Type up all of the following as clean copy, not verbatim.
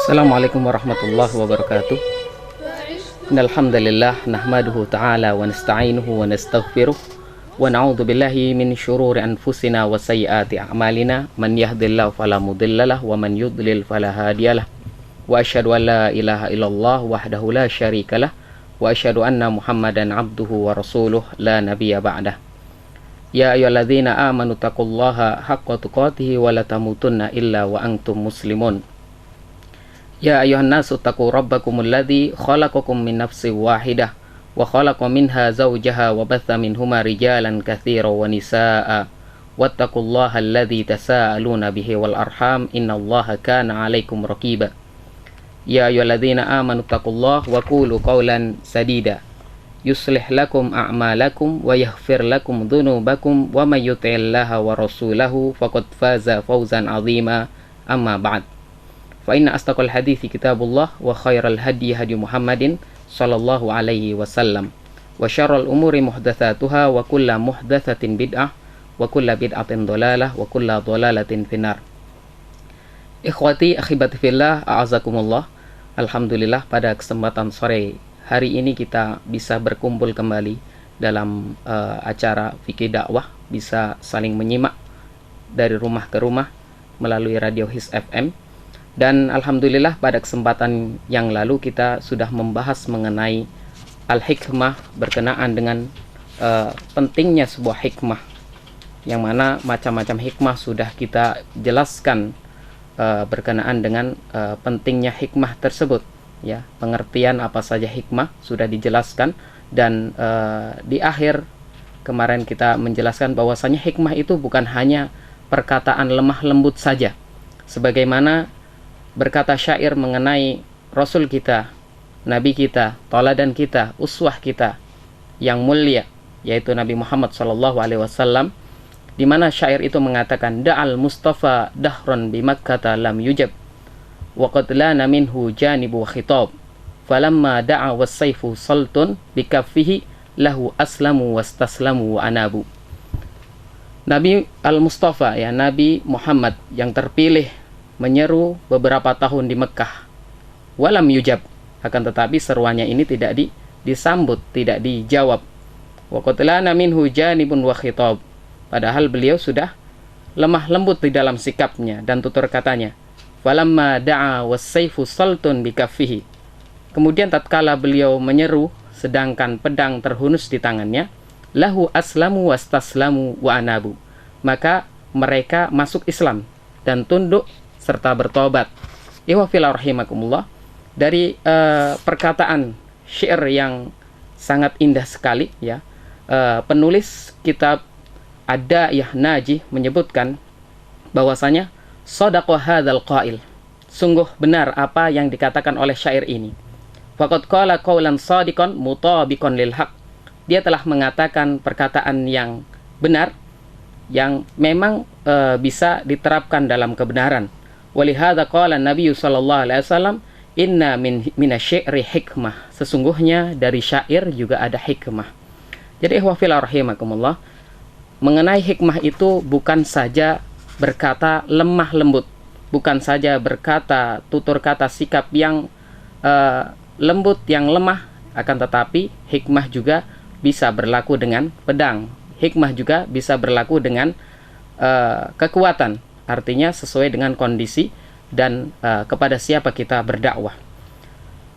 Assalamualaikum warahmatullahi wabarakatuh. Innal hamdalillah nahmaduhu ta'ala wa nasta'inuhu wa nastaghfiruh wa na'udzu billahi min syururi anfusina wa sayyiati a'malina man yahdihillahu fala mudhillalah wa man yudlil fala hadiyalah wa asyhadu an la ilaha illallah wahdahu la syarikalah wa asyhadu anna Muhammadan abduhu wa rasuluh la nabiyya ba'dah. Ya ayyuhalladzina amanu taqullaha haqqa tuqatih wa la tamutunna illa wa antum muslimun. Ya ayuhan nasu taqu rabbakumul ladzi khalaqakum min nafsin wahidah wa khalaqa minha zawjaha wa batha minhuma rijalan katsiran wa nisaa'a wattaqullaha alladzi tasaaluna bihi wal arham innallaha kana 'alaikum raqiba. Ya ayyuhalladzina amanu taqullaha wa qulu qawlan sadida yuslih lakum a'malakum wa yaghfir lakum dhunubakum wa may yuti'illaha wa rasulahu faqad faza fawzan 'azima. Amma ba'd. Fa inna astaqal hadithi kitabullah wa khairal hadi hadi Muhammadin sallallahu alaihi wasallam wa syarrul umuri muhdatsatuha wa kullu muhdatsatin bid'ah wa kullu bid'atin dhalalah wa kullu dhalalatin finnar. Ikhwati akhibati fillah, a'azakumullah. Alhamdulillah pada kesempatan sore hari ini kita bisa berkumpul kembali dalam acara fikih dakwah, bisa saling menyimak dari rumah ke rumah melalui radio His FM. Dan alhamdulillah pada kesempatan yang lalu kita sudah membahas mengenai al-hikmah berkenaan dengan pentingnya sebuah hikmah, yang mana macam-macam hikmah sudah kita jelaskan berkenaan dengan pentingnya hikmah tersebut, ya. Pengertian apa saja hikmah sudah dijelaskan, dan di akhir kemarin kita menjelaskan bahwasanya hikmah itu bukan hanya perkataan lemah lembut saja, sebagaimana berkata syair mengenai Rasul kita, Nabi kita, tauladan kita, uswah kita yang mulia, yaitu Nabi Muhammad SAW, di mana syair itu mengatakan da'al Mustafa dahron bi Makkah lam yujab wa qad lana minhu janibu wa khitab falamma da'a was-sayfu saltun bi kaffihi lahu aslamu wastaslamu wa anabu. Nabi al-Mustafa, ya, Nabi Muhammad yang terpilih, menyeru beberapa tahun di Mekah, walam yujab, akan tetapi seruannya ini tidak disambut, tidak dijawab. Wa qatlana minhu janibun wa khitab, padahal beliau sudah lemah lembut di dalam sikapnya dan tutur katanya. Falamma da'a was-sayfu saltun bi kaffihi, kemudian tatkala beliau menyeru sedangkan pedang terhunus di tangannya, lahu aslamu wastaslamu wa anabu, maka mereka masuk Islam dan tunduk serta bertobat. Iwafillah rahimakumullah. Dari perkataan syair yang sangat indah sekali, ya, penulis kitab Ad-Da'iyah Najih menyebutkan bahwasanya shadaqa hadzal qail, sungguh benar apa yang dikatakan oleh syair ini. Faqad qala qawlan shadiqan mutabiqan lil haq, dia telah mengatakan perkataan yang benar yang memang bisa diterapkan dalam kebenaran. Walihada qala Nabi sallallahu alaihi wasallam inna minasyairi hikmah, sesungguhnya dari syair juga ada hikmah. Jadi ikhwafillah rahimakumullah, mengenai hikmah itu bukan saja berkata lemah lembut, bukan saja berkata tutur kata sikap yang lembut, yang lemah, akan tetapi hikmah juga bisa berlaku dengan pedang, hikmah juga bisa berlaku dengan kekuatan, artinya sesuai dengan kondisi dan kepada siapa kita berdakwah.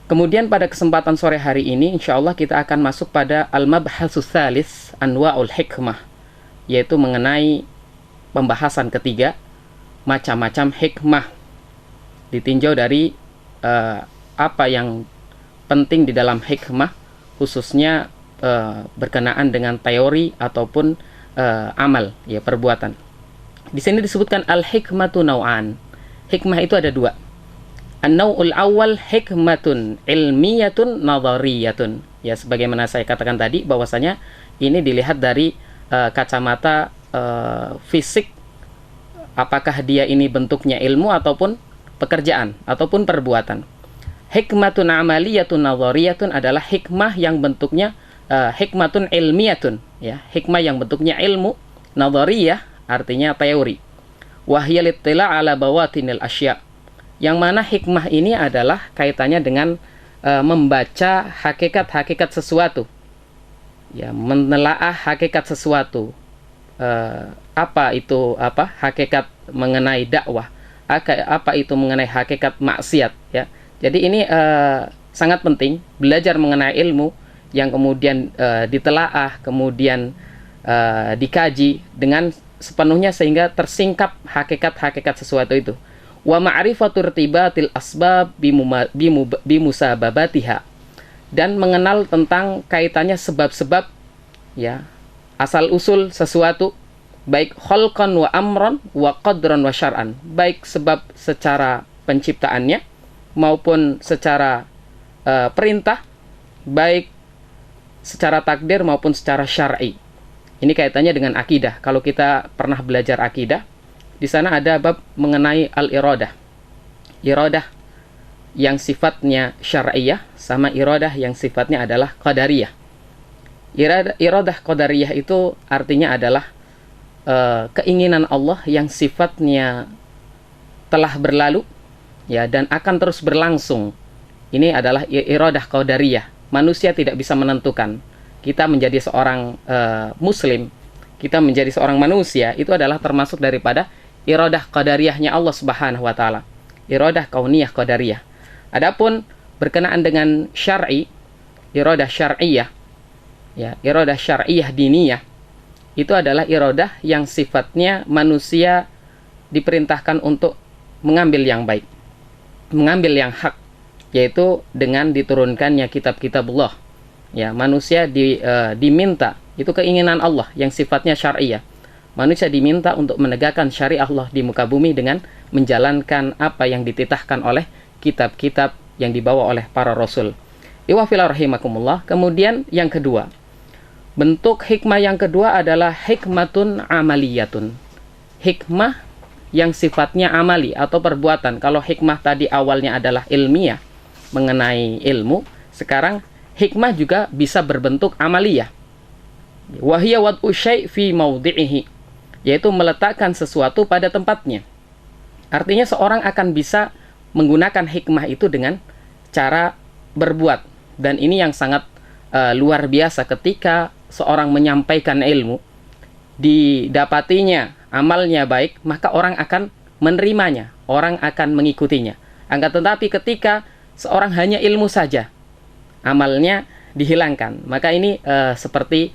Kemudian pada kesempatan sore hari ini insyaallah kita akan masuk pada al-mabhasus tsalis anwa'ul hikmah, yaitu mengenai pembahasan ketiga, macam-macam hikmah, ditinjau dari apa yang penting di dalam hikmah, khususnya berkenaan dengan teori ataupun amal, ya, perbuatan. Di sini disebutkan al-hikmatu naw'an. Hikmah itu ada dua. An-naw'ul awal hikmatun ilmiyatun nadhariyatun. Ya, sebagaimana saya katakan tadi bahwasanya ini dilihat dari kacamata fisik, apakah dia ini bentuknya ilmu ataupun pekerjaan ataupun perbuatan. Hikmatun amaliyatun nadhariyatun adalah hikmah yang bentuknya hikmatun ilmiyatun, ya, hikmah yang bentuknya ilmu. Nadhariyah artinya teori. Wahyal ittila' ala bawatinil asya, Yang mana hikmah ini adalah kaitannya dengan membaca hakikat-hakikat sesuatu, ya, menelaah hakikat sesuatu. Apa itu hakikat mengenai dakwah, apa itu mengenai hakikat maksiat, ya. Jadi ini sangat penting belajar mengenai ilmu yang kemudian ditelaah, kemudian dikaji dengan sepenuhnya sehingga tersingkap hakikat-hakikat sesuatu itu. Wa ma'rifatur tibatil asbab bimusababatiha, dan mengenal tentang kaitannya sebab-sebab, ya, asal usul sesuatu, baik khalqan wa amran wa qadran wa syar'an, baik sebab secara penciptaannya maupun secara perintah, baik secara takdir maupun secara syar'i. Ini kaitannya dengan akidah. Kalau kita pernah belajar akidah, di sana ada bab mengenai al-iradah. Iradah yang sifatnya syar'iyah sama iradah yang sifatnya adalah qadariyah. Iradah qadariyah itu artinya adalah keinginan Allah yang sifatnya telah berlalu, ya, dan akan terus berlangsung. Ini adalah iradah qadariyah. Manusia tidak bisa menentukan. Kita menjadi seorang muslim, kita menjadi seorang manusia, itu adalah termasuk daripada iradah qadariyahnya Allah Subhanahu wa taala. Iradah kauniyah qadariyah. Adapun berkenaan dengan syar'i, iradah syar'iyah, ya, iradah syar'iyah diniyah, itu adalah iradah yang sifatnya manusia diperintahkan untuk mengambil yang baik, mengambil yang hak, yaitu dengan diturunkannya kitab-kitabullah. Ya, manusia diminta, itu keinginan Allah yang sifatnya syar'iyah. Manusia diminta untuk menegakkan syariah Allah di muka bumi dengan menjalankan apa yang dititahkan oleh kitab-kitab yang dibawa oleh para rasul. Iwafillah rahimakumullah. Kemudian yang kedua, bentuk hikmah yang kedua adalah hikmatun amaliyatun. Hikmah yang sifatnya amali atau perbuatan. Kalau hikmah tadi awalnya adalah ilmiah, mengenai ilmu, sekarang hikmah juga bisa berbentuk amaliyah. Wahiyya wad'u syai' fi mawdi'ihi, yaitu meletakkan sesuatu pada tempatnya. Artinya seorang akan bisa menggunakan hikmah itu dengan cara berbuat. Dan ini yang sangat luar biasa ketika seorang menyampaikan ilmu, didapatinya amalnya baik, maka orang akan menerimanya, orang akan mengikutinya. Akan tetapi ketika seorang hanya ilmu saja, amalnya dihilangkan, maka ini seperti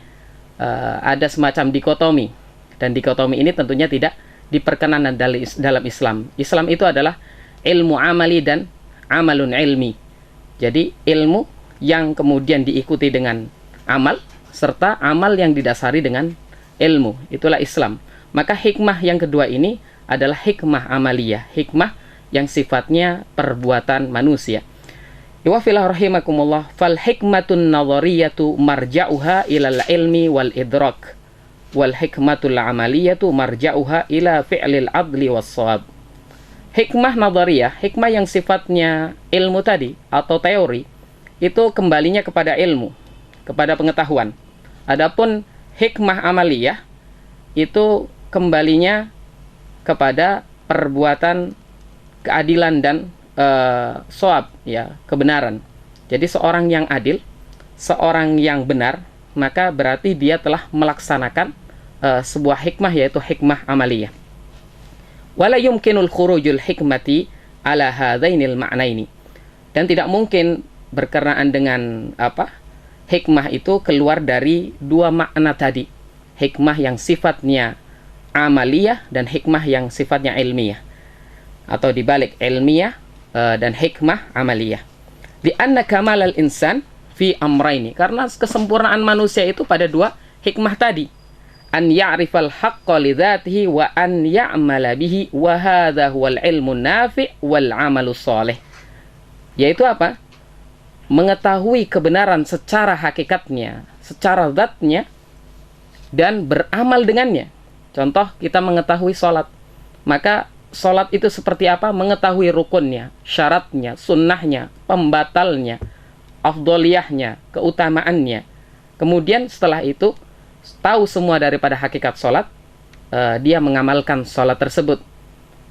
ada semacam dikotomi. Dan dikotomi ini tentunya tidak diperkenankan dalam Islam. Islam itu adalah ilmu amali dan amalun ilmi. Jadi ilmu yang kemudian diikuti dengan amal, serta amal yang didasari dengan ilmu. Itulah Islam. Maka hikmah yang kedua ini adalah hikmah amaliyah, hikmah yang sifatnya perbuatan manusia. Iwafillah rahimakumullah, fal hikmatun nadhariyatu marja'uha ilal ilmi wal idrak, wal hikmatul amaliyatu marja'uha ila fi'lil adli was shawab. Hikmah nadhariyah, hikmah yang sifatnya ilmu tadi atau teori, itu kembalinya kepada ilmu, kepada pengetahuan. Adapun hikmah amaliyah itu kembalinya kepada perbuatan keadilan dan shawab, ya, kebenaran. Jadi seorang yang adil, seorang yang benar, maka berarti dia telah melaksanakan sebuah hikmah, yaitu hikmah amaliyah. Wala yumkinul khurujul hikmati ala hadzainil ma'naini. Dan tidak mungkin berkenaan dengan hikmah itu keluar dari dua makna tadi. Hikmah yang sifatnya amaliyah dan hikmah yang sifatnya ilmiah. Atau dibalik, ilmiah dan hikmah amaliyah. Li'anna kamalal insan fi amraini. Karena kesempurnaan manusia itu pada dua hikmah tadi. An ya'rifal haqqa li dzatihi wa an ya'mala bihi, wa hadza huwal ilmu nafi' wal 'amalus shalih. Yaitu apa? Mengetahui kebenaran secara hakikatnya, secara zatnya, dan beramal dengannya. Contoh, kita mengetahui sholat, maka sholat itu seperti apa? Mengetahui rukunnya, syaratnya, sunnahnya, pembatalnya, afdoliyahnya, keutamaannya. Kemudian setelah itu tahu semua daripada hakikat sholat, dia mengamalkan sholat tersebut.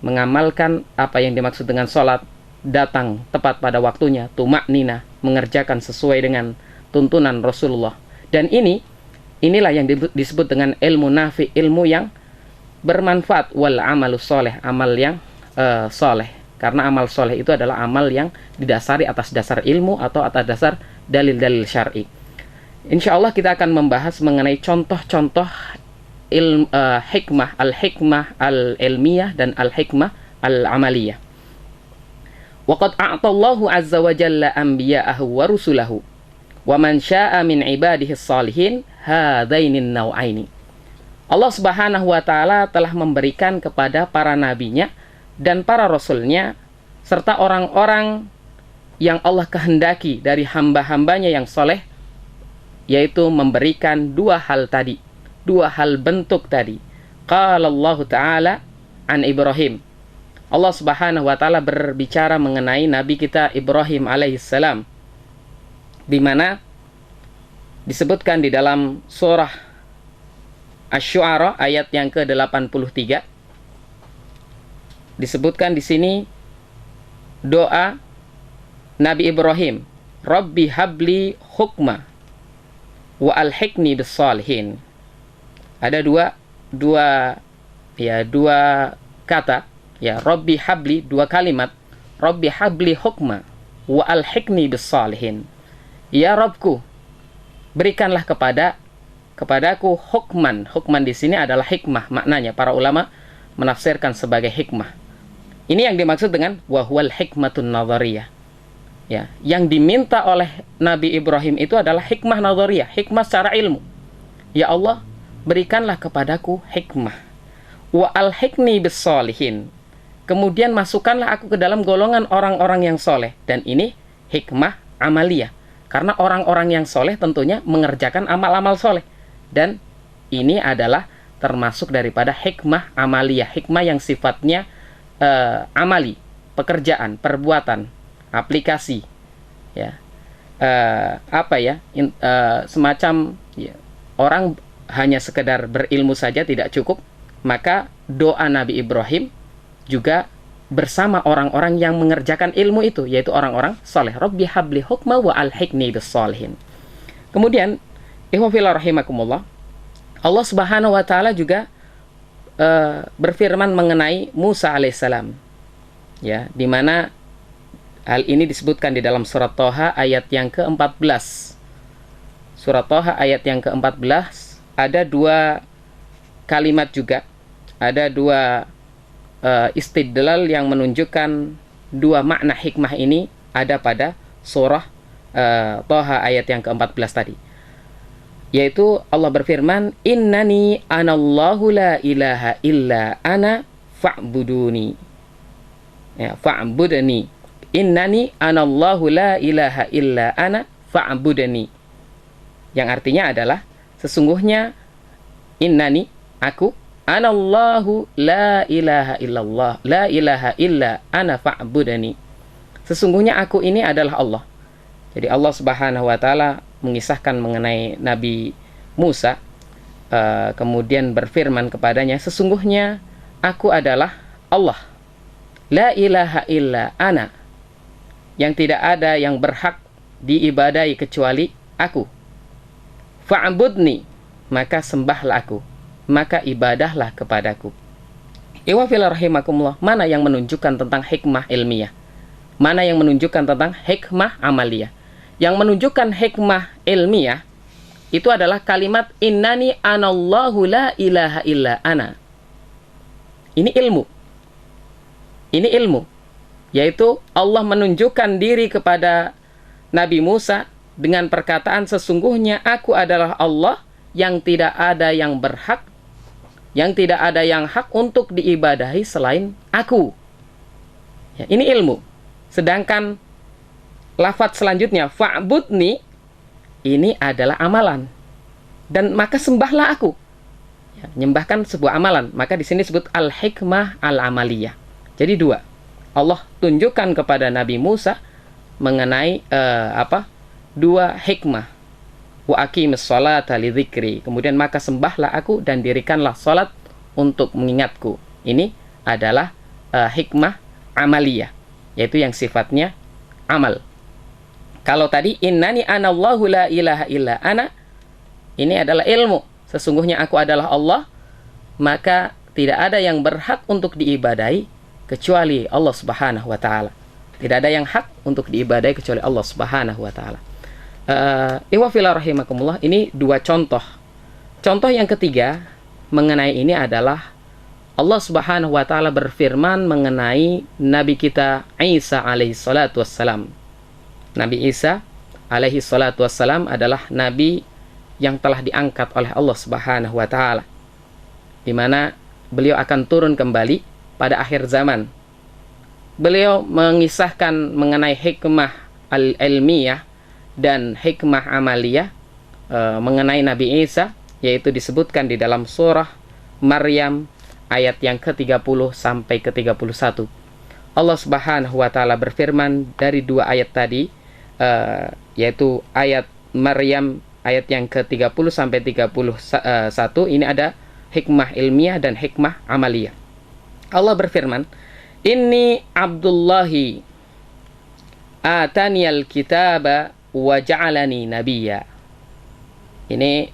mengamalkan apa yang dimaksud dengan sholat, datang tepat pada waktunya, tumaknina, mengerjakan sesuai dengan tuntunan Rasulullah. Dan inilah yang disebut dengan ilmu nafi, ilmu yang bermanfaat, wal amalu soleh, amal yang soleh. Karena amal soleh itu adalah amal yang didasari atas dasar ilmu atau atas dasar dalil-dalil syar'i. Insya Allah kita akan membahas mengenai contoh-contoh hikmah al-ilmiyah dan al-hikmah al-amaliyah. Waqad a'tallahu azza wa jalla anbiya'ahu wa rusulahu wa man sya'a min ibadihi salihin hadainin naw'aini. Allah Subhanahu wa taala telah memberikan kepada para nabinya dan para rasulnya serta orang-orang yang Allah kehendaki dari hamba-hambanya yang soleh, yaitu memberikan dua hal tadi, dua hal bentuk tadi. Qala Allah Ta'ala an Ibrahim. Allah Subhanahu wa taala berbicara mengenai nabi kita Ibrahim alaihissalam, di mana disebutkan di dalam surah Asy-Syu'ara ayat yang ke-83. Disebutkan di sini doa Nabi Ibrahim, Rabbi habli hukma wa alhiqni bis salihin. Ada dua kata, ya, Rabbi habli, dua kalimat, Rabbi habli hukma wa alhiqni bis salihin. Ya Rabbku, berikanlah kepadaku hukman. Hukman di sini adalah hikmah, maknanya para ulama menafsirkan sebagai hikmah. Ini yang dimaksud dengan wahwal hikmatun nadhariyah. Ya, yang diminta oleh Nabi Ibrahim itu adalah hikmah nadhariyah, hikmah secara ilmu. Ya Allah, berikanlah kepadaku hikmah. Wa alhiqni bis sholihin. Kemudian masukkanlah aku ke dalam golongan orang-orang yang soleh. Dan ini hikmah amaliyah. Karena orang-orang yang soleh tentunya mengerjakan amal-amal soleh. Dan ini adalah termasuk daripada hikmah amaliyah, hikmah yang sifatnya amali, pekerjaan, perbuatan, aplikasi, ya, semacam, ya, orang hanya sekedar berilmu saja tidak cukup, maka doa Nabi Ibrahim juga bersama orang-orang yang mengerjakan ilmu itu, yaitu orang-orang soleh. Rabbi habli hukma wa alhiqni bis sholihin. Kemudian, ikhwafillah rahimakumullah, Allah Subhanahu wa taala juga berfirman mengenai Musa alaihissalam, ya, di mana hal ini disebutkan di dalam surat Thaha ayat yang ke-14. Surat Thaha ayat yang ke-14 ada dua kalimat juga, ada dua istidlal yang menunjukkan dua makna hikmah ini ada pada surah Thaha ayat yang ke-14 tadi. Yaitu Allah berfirman, innani anallahu la ilaha illa ana fa'buduni. Ya, fa'budni. Innani anallahu la ilaha illa ana fa'budni. Yang artinya adalah, sesungguhnya innani, aku, anallahu la ilaha illallah, la ilaha illa ana fa'budni. Sesungguhnya aku ini adalah Allah. Jadi Allah Subhanahu wa taala mengisahkan mengenai Nabi Musa, kemudian berfirman kepadanya, sesungguhnya aku adalah Allah, la ilaha illa ana, yang tidak ada yang berhak diibadahi kecuali aku, fa'budni, maka sembahlah aku, maka ibadahlah kepadaku. Iwafillah rahimakumullah, mana yang menunjukkan tentang hikmah ilmiah, mana yang menunjukkan tentang hikmah amaliyah? Yang menunjukkan hikmah ilmiah itu adalah kalimat innani anallahu la ilaha illa ana. Ini ilmu. Ini ilmu. Yaitu Allah menunjukkan diri kepada Nabi Musa dengan perkataan, sesungguhnya aku adalah Allah yang tidak ada yang berhak, yang tidak ada yang hak untuk diibadahi selain aku. Ya, ini ilmu. Sedangkan lafaz selanjutnya fa'budni, ini adalah amalan. Dan maka sembahlah aku. Ya, menyembahkan sebuah amalan. Maka di sini disebut al-hikmah al-amaliyah. Jadi dua. Allah tunjukkan kepada Nabi Musa mengenai dua hikmah. Wa aqimis sholata li dzikri. Kemudian maka sembahlah aku dan dirikanlah salat untuk mengingatku. Ini adalah hikmah amaliyah, yaitu yang sifatnya amal. Kalau tadi innani anallahu la ilaha illa ana, ini adalah ilmu, sesungguhnya aku adalah Allah, maka tidak ada yang berhak untuk diibadahi kecuali Allah Subhanahu wa taala. Tidak ada yang hak untuk diibadahi kecuali Allah Subhanahu wa taala. Ikhwah fillah rahimakumullah, ini dua contoh. Contoh yang ketiga mengenai ini adalah Allah Subhanahu wa taala berfirman mengenai Nabi kita Isa alaihi salatu wassalam. Nabi Isa alaihi salatu wassalam adalah nabi yang telah diangkat oleh Allah Subhanahu wa taala, di mana beliau akan turun kembali pada akhir zaman. Beliau mengisahkan mengenai hikmah al-ilmiyah dan hikmah amaliyah mengenai Nabi Isa, yaitu disebutkan di dalam surah Maryam ayat yang ke-30 sampai ke-31. Allah Subhanahu wa taala berfirman dari dua ayat tadi, yaitu ayat Maryam ayat yang ke-30 sampai 31, ini ada hikmah ilmiah dan hikmah amaliyah. Allah berfirman, "Inni Abdullahi ataniyal kitaba wa ja'alani nabiyya." Ini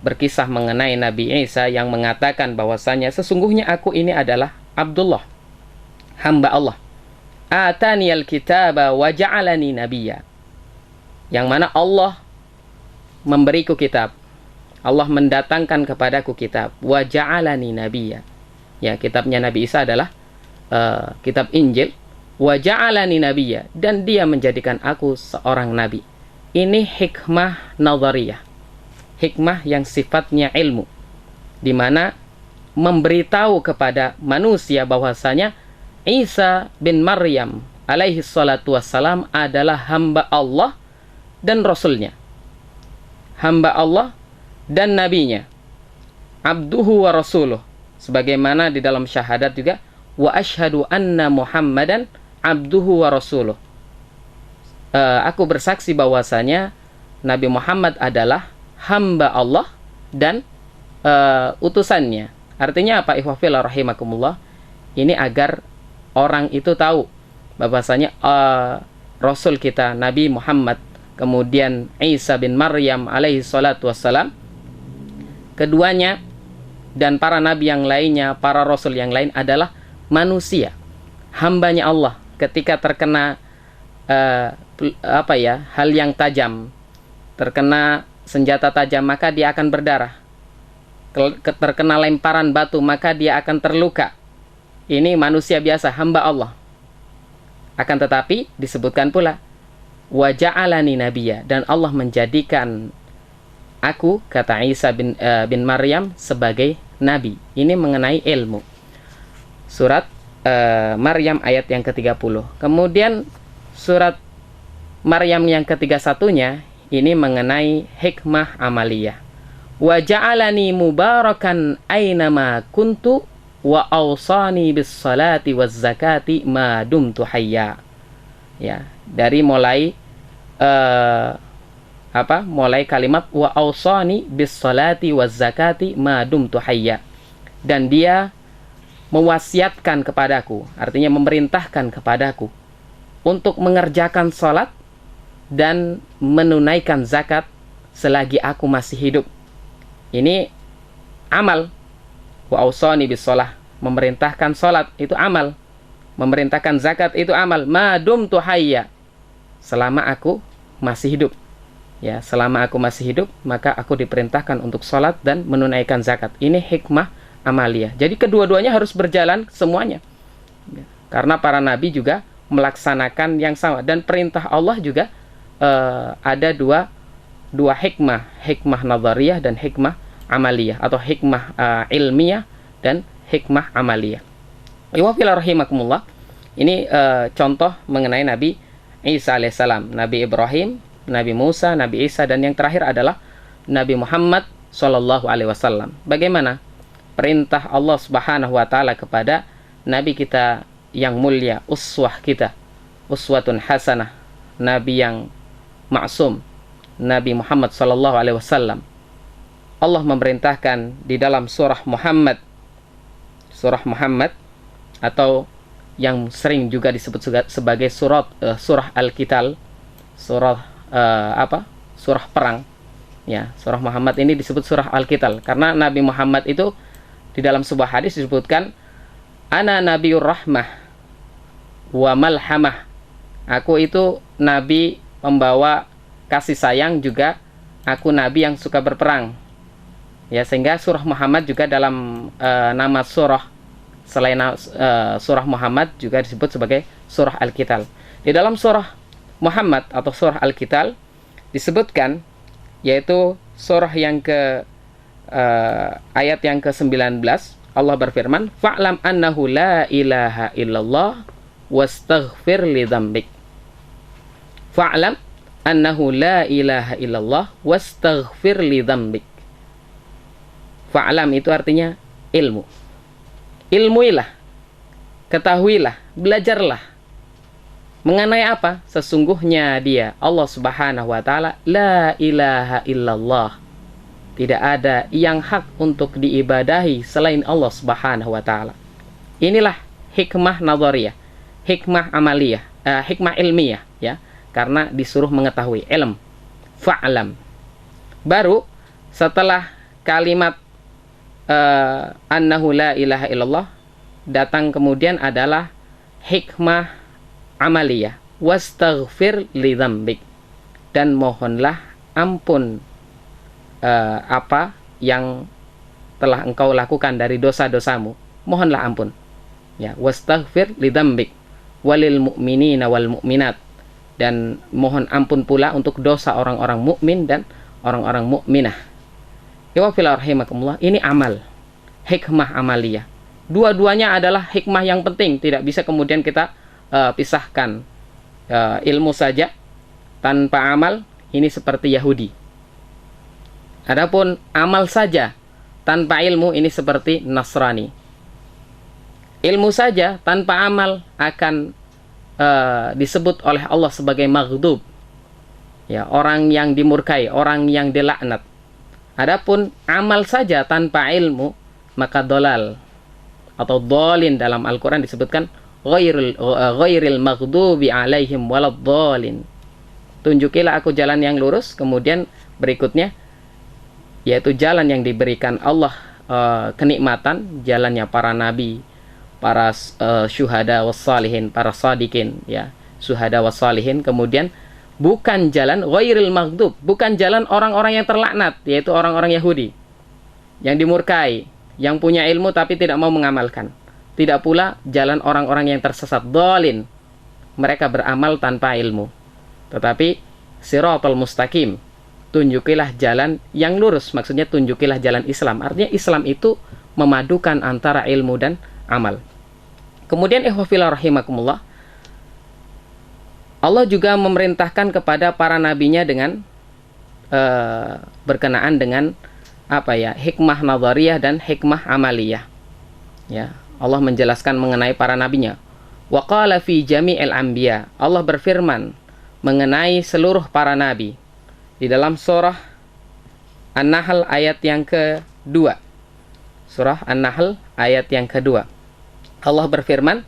berkisah mengenai Nabi Isa yang mengatakan bahwasanya sesungguhnya aku ini adalah Abdullah, hamba Allah. Ataniyal kitaba wa ja'alani nabiyya. Yang mana Allah memberiku kitab, Allah mendatangkan kepadaku kitab, wa ja'alani nabiyya. Ya, kitabnya Nabi Isa adalah kitab Injil, wa ja'alani nabiyya, dan dia menjadikan aku seorang nabi. Ini hikmah nazariyah, hikmah yang sifatnya ilmu, di mana memberitahu kepada manusia bahwasanya Isa bin Maryam alaihi salatu wassalam adalah hamba Allah dan Rasulnya, hamba Allah dan nabinya, abduhu wa rasuluh, sebagaimana di dalam syahadat juga, wa asyhadu anna Muhammadan abduhu wa rasuluh. Aku bersaksi bahwasanya Nabi Muhammad adalah hamba Allah dan utusannya. Artinya apa, ikhwah fillah rahimakumullah? Ini agar orang itu tahu bahwasanya Rasul kita Nabi Muhammad, kemudian Isa bin Maryam alaihi salatu wassalam, keduanya dan para nabi yang lainnya, para rasul yang lain adalah manusia, hambanya Allah. Ketika terkena hal yang tajam, terkena senjata tajam, maka dia akan berdarah. Terkena lemparan batu, maka dia akan terluka. Ini manusia biasa, hamba Allah. Akan tetapi disebutkan pula wa ja'alani nabiyya, dan Allah menjadikan aku, kata Isa bin Maryam, sebagai nabi. Ini mengenai ilmu. Surat Maryam ayat yang ke-30. Kemudian surat Maryam yang ke-31-nya ini mengenai hikmah amaliyah. Wa ja'alani mubarakan aynama kuntu wa awsani bis salati waz zakati ma dumtu hayya. Ya, dari mulai mulai kalimat wa awsani bis salati waz zakati ma dumtu hayya, dan dia mewasiatkan kepadaku, artinya memerintahkan kepadaku untuk mengerjakan salat dan menunaikan zakat selagi aku masih hidup. Ini amal. Wa awsani bis shalah, memerintahkan salat itu amal, memerintahkan zakat itu amal. Ma dumtu hayya, selama aku masih hidup. Ya, selama aku masih hidup, maka aku diperintahkan untuk salat dan menunaikan zakat. Ini hikmah amaliyah. Jadi kedua-duanya harus berjalan semuanya. Karena para nabi juga melaksanakan yang sama, dan perintah Allah juga ada dua hikmah, hikmah nazariyah dan hikmah amaliyah, atau hikmah ilmiah dan hikmah amaliyah. Wa fillah rahimakumullah. Ini contoh mengenai Nabi Isa alaihissalam, Nabi Ibrahim, Nabi Musa, Nabi Isa, dan yang terakhir adalah Nabi Muhammad sallallahu alaihi wasallam. Bagaimana perintah Allah Subhanahu wa taala kepada nabi kita yang mulia, uswah kita, uswatun hasanah, nabi yang maksum, Nabi Muhammad sallallahu alaihi wasallam. Allah memerintahkan di dalam surah Muhammad atau yang sering juga disebut sebagai surah Al-Qital, surah surah perang. Ya, surah Muhammad ini disebut surah Al-Qital karena Nabi Muhammad itu di dalam sebuah hadis disebutkan, ana nabiyur rahmah wa malhamah. Aku itu nabi membawa kasih sayang, juga aku nabi yang suka berperang. Ya, sehingga surah Muhammad juga dalam nama surah selain surah Muhammad juga disebut sebagai surah Al-Qital. Di dalam surah Muhammad atau surah Al-Qital disebutkan, yaitu surah yang ayat yang ke-19, Allah berfirman, fa'lam annahu la ilaha illallah wastaghfir li dzambik. Fa'lam annahu la ilaha illallah wastaghfir li dzambik. Fa'lam itu artinya ilmu. Ilmuilah, ketahuilah, belajarlah. Mengenai apa? Sesungguhnya dia, Allah Subhanahu wa ta'ala, la ilaha illallah. Tidak ada yang hak untuk diibadahi selain Allah Subhanahu wa ta'ala. Inilah hikmah nadhariyah, hikmah amaliyah, hikmah ilmiah, ya. Karena disuruh mengetahui ilm. Fa'lam. Baru setelah kalimat annahu la ilaha illallah, datang kemudian adalah hikmah amaliyah, wastaghfir li dzambik, dan mohonlah ampun apa yang telah engkau lakukan dari dosa-dosamu, mohonlah ampun. Ya, wastaghfir li dzambik walil mu'minina wal mu'minat, dan mohon ampun pula untuk dosa orang-orang mukmin dan orang-orang mukminah. Ya wa fil rahimakumullah, ini amal, hikmah amaliyah. Dua-duanya adalah hikmah yang penting, tidak bisa kemudian kita pisahkan. Ilmu saja tanpa amal, ini seperti Yahudi. Adapun amal saja tanpa ilmu, ini seperti Nasrani. Ilmu saja tanpa amal akan disebut oleh Allah sebagai maghdub, ya, orang yang dimurkai, orang yang dilaknat. Adapun amal saja tanpa ilmu, maka dolal atau dolin dalam Al-Quran disebutkan ghairil maghdubi alaihim waladdallin. Tunjukilah aku jalan yang lurus, kemudian berikutnya yaitu jalan yang diberikan Allah kenikmatan, jalannya para nabi, para syuhada wassalihin, para sadiqin, ya, syuhada wassalihin. Kemudian bukan jalan ghairil maghdub, bukan jalan orang-orang yang terlaknat, yaitu orang-orang Yahudi yang dimurkai, yang punya ilmu tapi tidak mau mengamalkan. Tidak pula jalan orang-orang yang tersesat, dhalin, mereka beramal tanpa ilmu. Tetapi siratal mustaqim, tunjukilah jalan yang lurus, maksudnya tunjukilah jalan Islam. Artinya Islam itu memadukan antara ilmu dan amal. Kemudian ikhwafillah rahimakumullah, Allah juga memerintahkan kepada para nabinya dengan berkenaan dengan hikmah nadhariyah dan hikmah amaliyah. Ya, Allah menjelaskan mengenai para nabinya. Wa qala fi jami'il anbiya, Allah berfirman mengenai seluruh para nabi di dalam surah An-Nahl ayat yang kedua. Surah An-Nahl ayat yang kedua, Allah berfirman,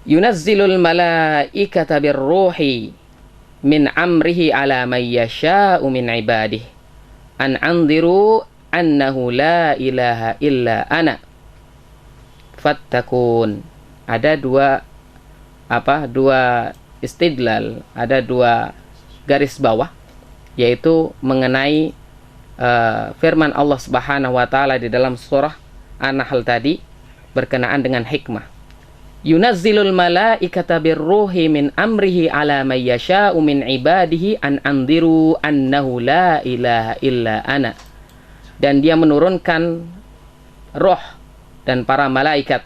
yunazzilul malaikata birruhi min amrihi ala man yasha'u min ibadihi an anziru annahu la ilaha illa ana fattakun. Ada dua istidlal, ada dua garis bawah, yaitu mengenai firman Allah Subhanahu wa taala di dalam surah An-Nahl tadi berkenaan dengan hikmah. Yunazzilul malaikata birruhi min amrihi ala may yasha'u min ibadihi an anziru annahu la ilaha illa ana. Dan dia menurunkan roh dan para malaikat.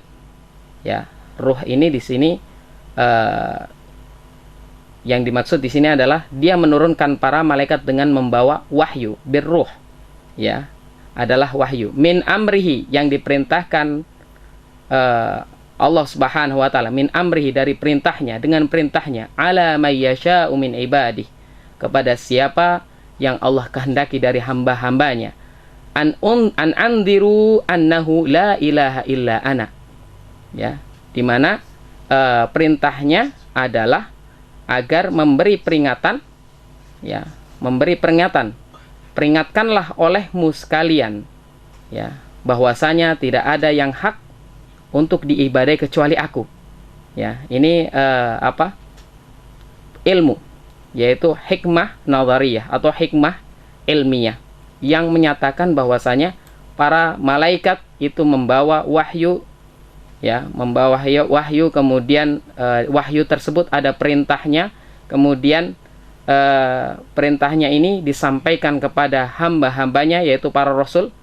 Ya, ruh ini di sini yang dimaksud di sini adalah dia menurunkan para malaikat dengan membawa wahyu, birruh, ya, adalah wahyu. Min amrihi, yang diperintahkan Allah Subhanahu wa taala, min amrihi, dari perintahnya, dengan perintahnya, ala may yasha'u min ibadih, kepada siapa yang Allah kehendaki dari hamba-hambanya, an andiru annahu la ilaha illa ana, ya, di mana perintahnya adalah agar memberi peringatan, ya, memberi peringatan. Peringatkanlah olehmu sekalian, ya, bahwasanya tidak ada yang hak untuk diibadai kecuali aku. Ya, ini ilmu, yaitu hikmah nadhariyah atau hikmah ilmiah yang menyatakan bahwasanya para malaikat itu membawa wahyu, ya, membawa wahyu, kemudian wahyu tersebut ada perintahnya, kemudian perintahnya ini disampaikan kepada hamba-hambanya yaitu para rasul,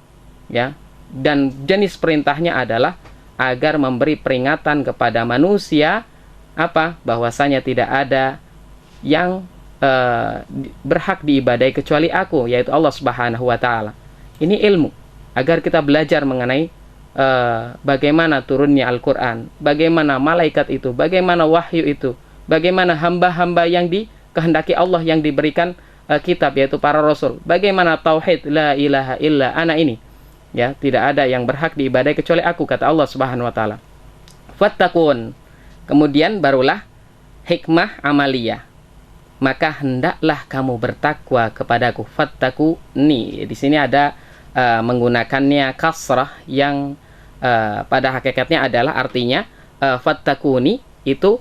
ya, dan jenis perintahnya adalah agar memberi peringatan kepada manusia bahwasanya tidak ada yang berhak diibadai kecuali aku, yaitu Allah Subhanahu wa taala. Ini ilmu agar kita belajar mengenai bagaimana turunnya Al-Qur'an, bagaimana malaikat itu, bagaimana wahyu itu, bagaimana hamba-hamba yang dikehendaki Allah yang diberikan kitab yaitu para rasul, bagaimana tauhid la ilaha illa ana ini, ya, tidak ada yang berhak diibadai kecuali aku, kata Allah Subhanahu wa taala. Fattaqun, kemudian barulah hikmah amaliyah, maka hendaklah kamu bertakwa kepadaku. Fattaquni, di sini ada menggunakannya kasrah yang pada hakikatnya adalah artinya fattaquni itu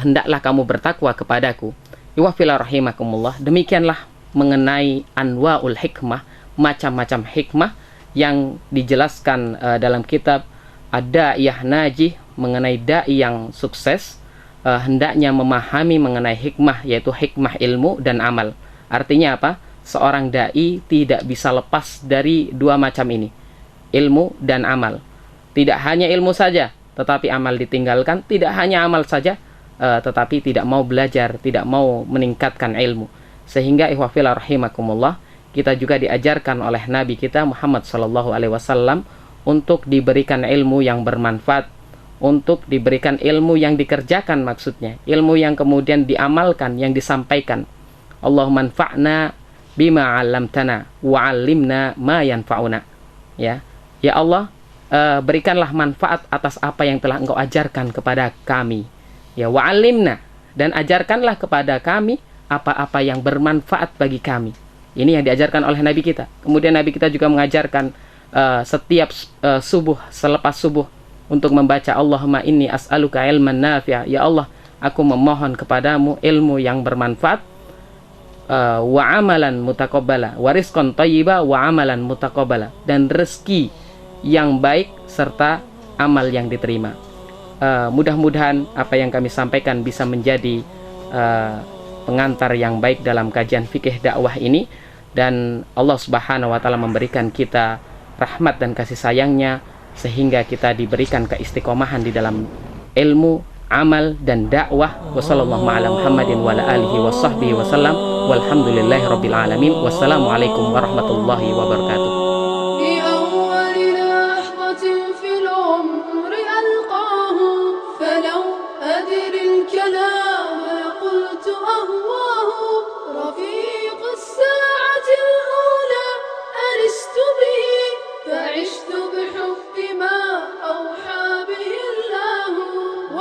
hendaklah kamu bertakwa kepadaku. Iwafila rahimakumullah. Demikianlah mengenai anwaul hikmah, macam-macam hikmah yang dijelaskan dalam kitab Ad-Da'iyah Najih, mengenai dai yang sukses hendaknya memahami mengenai hikmah, yaitu hikmah ilmu dan amal. Artinya apa? Seorang dai tidak bisa lepas dari dua macam ini, ilmu dan amal. Tidak hanya ilmu saja tetapi amal ditinggalkan, tidak hanya amal saja tetapi tidak mau belajar, tidak mau meningkatkan ilmu. Sehingga ikhwafillah rahimakumullah, kita juga diajarkan oleh Nabi kita Muhammad SAW untuk diberikan ilmu yang bermanfaat, untuk diberikan ilmu yang dikerjakan, maksudnya ilmu yang kemudian diamalkan, yang disampaikan. Allahumma anfa'na bima 'allamtana wa 'allimna ma yanfa'una. Ya Allah, berikanlah manfaat atas apa yang telah Engkau ajarkan kepada kami. Ya, wa 'allimna, dan ajarkanlah kepada kami apa-apa yang bermanfaat bagi kami. Ini yang diajarkan oleh Nabi kita. Kemudian Nabi kita juga mengajarkan setiap subuh, selepas subuh, untuk membaca Allahumma inni as'aluka ilman nafi'a. Ya Allah, aku memohon kepadamu ilmu yang bermanfaat, wa amalan mutaqabbala, wa rizqan thayyiba wa amalan mutaqabbala, dan rezeki yang baik serta amal yang diterima. Mudah-mudahan apa yang kami sampaikan bisa menjadi pengantar yang baik dalam kajian fikih dakwah ini, dan Allah Subhanahu wa taala memberikan kita rahmat dan kasih sayangnya sehingga kita diberikan keistiqomahan di dalam ilmu, amal dan dakwah. Wassallallahu ala Muhammadin wa ala alihi wa sahbihi wasallam, walhamdulillahirabbil alamin. Wassalamualaikum warahmatullahi wabarakatuh.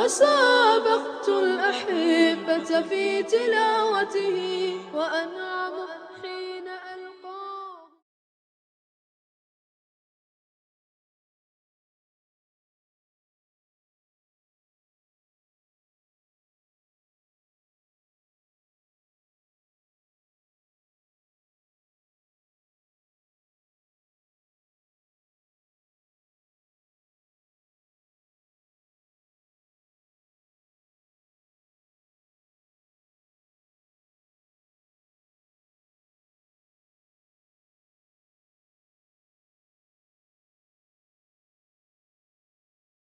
وسابقت الأحبة في تلاوته وأنعم حين ألقى